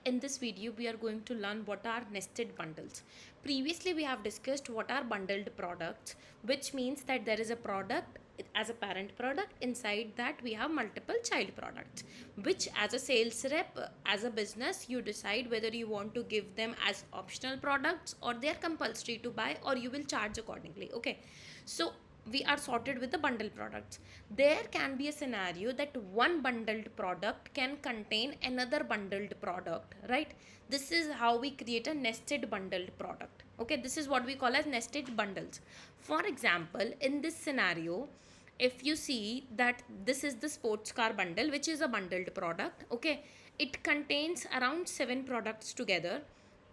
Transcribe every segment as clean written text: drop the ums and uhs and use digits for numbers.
in this video we are going to learn what are nested bundles. Previously we have discussed what are bundled products, which means that there is a product as a parent product. Inside that we have multiple child products, which as a sales rep, as a business, you decide whether you want to give them as optional products or they are compulsory to buy, or you will charge accordingly. Okay, so we are sorted with the bundle products. There can be a scenario that one bundled product can contain another bundled product, right? This is how we create a nested bundled product. Okay, this is what we call as nested bundles. For example, in this scenario, if you see that this is the sports car bundle, which is a bundled product. Okay, it contains around 7 products together.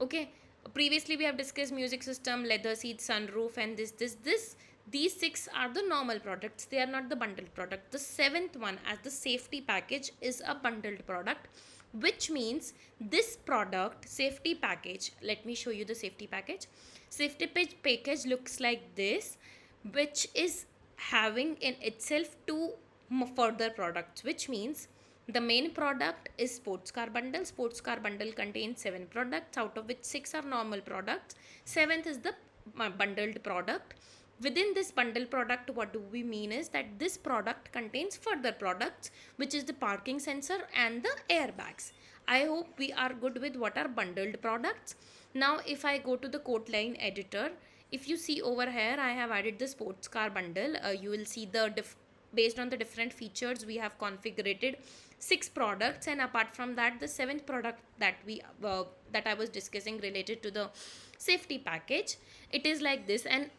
Okay, previously we have discussed music system, leather seats, sunroof, and this. These 6 are the normal products, they are not the bundled product. The 7th one, as the safety package, is a bundled product, which means this product safety package, let me show you the safety package. Safety package looks like this, which is having in itself 2 further products, which means the main product is sports car bundle. Sports car bundle contains 7 products, out of which 6 are normal products. 7th is the bundled product. Within this bundle product, what do we mean is that this product contains further products, which is the parking sensor and the airbags. I hope we are good with what are bundled products. Now if I go to the quote line editor, if you see over here, I have added the sports car bundle. You will see the based on the different features we have configured 6 products, and apart from that the 7th product that that I was discussing related to the safety package, it is like this. And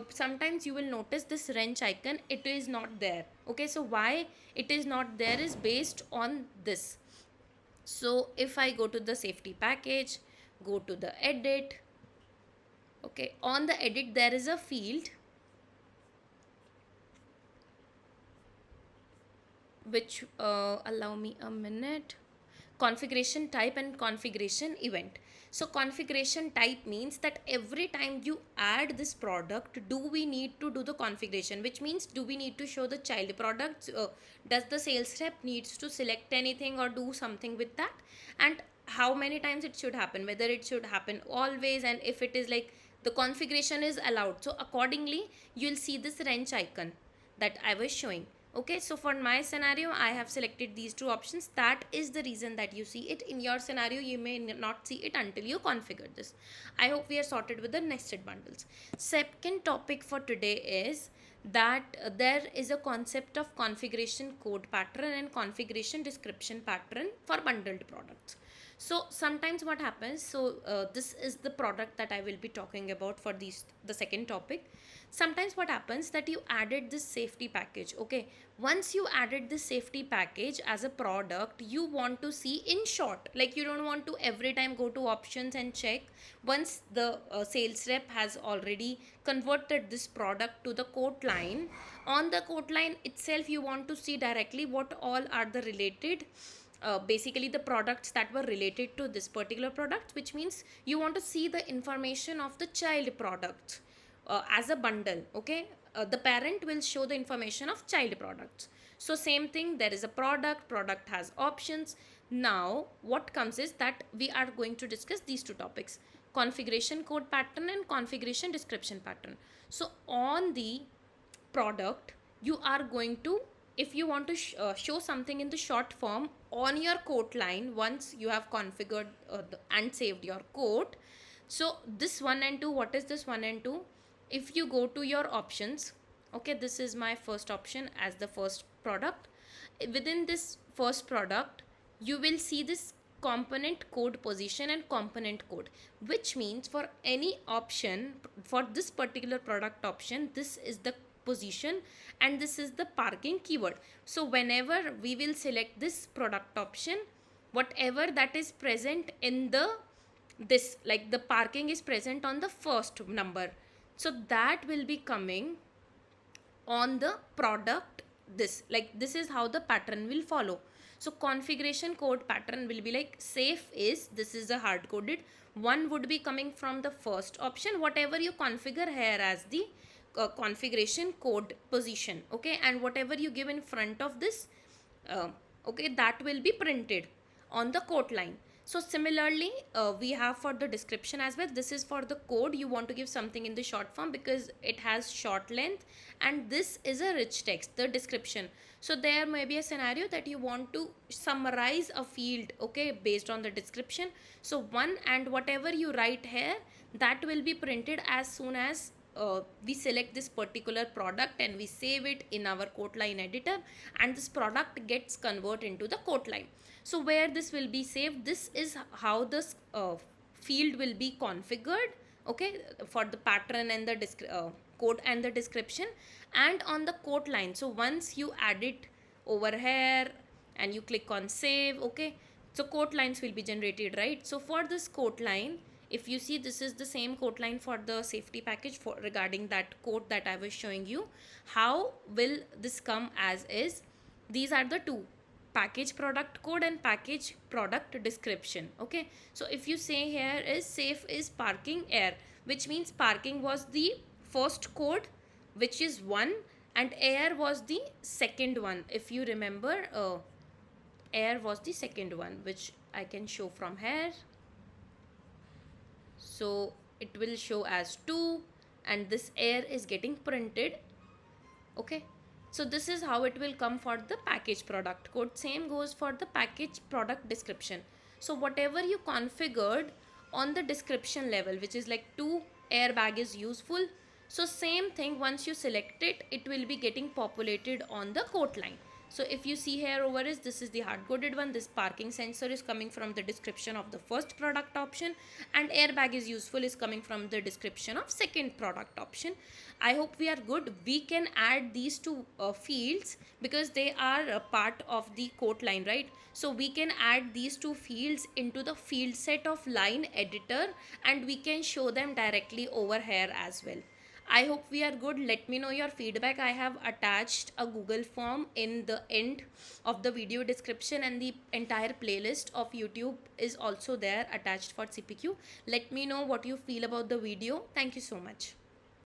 sometimes you will notice this wrench icon, it is not there. Okay, so why it is not there is based on this. So if I go to the safety package, go to the edit. Okay, on the edit there is a field which allow me a minute, configuration type and configuration event. So configuration type means that every time you add this product, do we need to do the configuration, which means do we need to show the child products, does the sales rep needs to select anything or do something with that, and how many times it should happen, whether it should happen always, and if it is like the configuration is allowed. So accordingly you'll see this wrench icon that I was showing. Okay, so for my scenario I have selected these 2 options. That is the reason that you see it. In your scenario you may not see it until you configure this. I hope we are sorted with the nested bundles. Second topic for today is that there is a concept of configuration code pattern and configuration description pattern for bundled products. So sometimes what happens, so this is the product that I will be talking about for the second topic. Sometimes what happens that you added this safety package. Okay, once you added this safety package as a product, you want to see in short, like you don't want to every time go to options and check. Once the sales rep has already converted this product to the quote line, on the quote line itself you want to see directly what all are the related basically the products that were related to this particular product, which means you want to see the information of the child product as a bundle. Okay, the parent will show the information of child products. So same thing, there is a product has options. Now what comes is that we are going to discuss these 2 topics, configuration code pattern and configuration description pattern. So on the product, you are going to, if you want to show something in the short form on your quote line, once you have configured and saved your quote. So this 1 and 2, what is this 1 and 2? If you go to your options, okay, this is my first option as the first product. Within this first product you will see this component code position and component code, which means for any option, for this particular product option, this is the position and this is the parking keyword. So whenever we will select this product option, whatever that is present in the this, like the parking is present on the first number, so that will be coming on the product. This, like this is how the pattern will follow. So configuration code pattern will be like safe is, this is the hard coded one, would be coming from the first option, whatever you configure here as the configuration code position. Okay, and whatever you give in front of this okay, that will be printed on the quote line. So similarly, we have for the description as well. This is for the code. You want to give something in the short form because it has short length, and this is a rich text, the description. So there may be a scenario that you want to summarize a field, okay, based on the description. So one, and whatever you write here, that will be printed as soon as we select this particular product and we save it in our quote line editor, and this product gets converted into the quote line. So where this will be saved, this is how this field will be configured, okay, for the pattern and the quote and the description, and on the quote line. So once you add it over here and you click on save, okay, so quote lines will be generated, right? So for this quote line, if you see, this is the same quote line for the safety package for regarding that quote that I was showing you. How will this come as is? These are the two, package product code and package product description, okay. So if you say here is safe is parking air, which means parking was the first code, which is one, and air was the second one. If you remember, air was the second one, which I can show from here. So it will show as 2, and this air is getting printed, okay. So this is how it will come for the package product code. Same goes for the package product description. So whatever you configured on the description level, which is like 2 airbag is useful, so same thing, once you select it, it will be getting populated on the quote line. So if you see here over is, this is the hard coded one. This parking sensor is coming from the description of the first product option, and airbag is useful is coming from the description of second product option. I hope we are good. We can add these two fields because they are a part of the quote line, right? So we can add these two fields into the field set of line editor, and we can show them directly over here as well. I hope we are good. Let me know your feedback. I have attached a Google form in the end of the video description, and the entire playlist of YouTube is also there attached for CPQ. Let me know what you feel about the video. Thank you so much.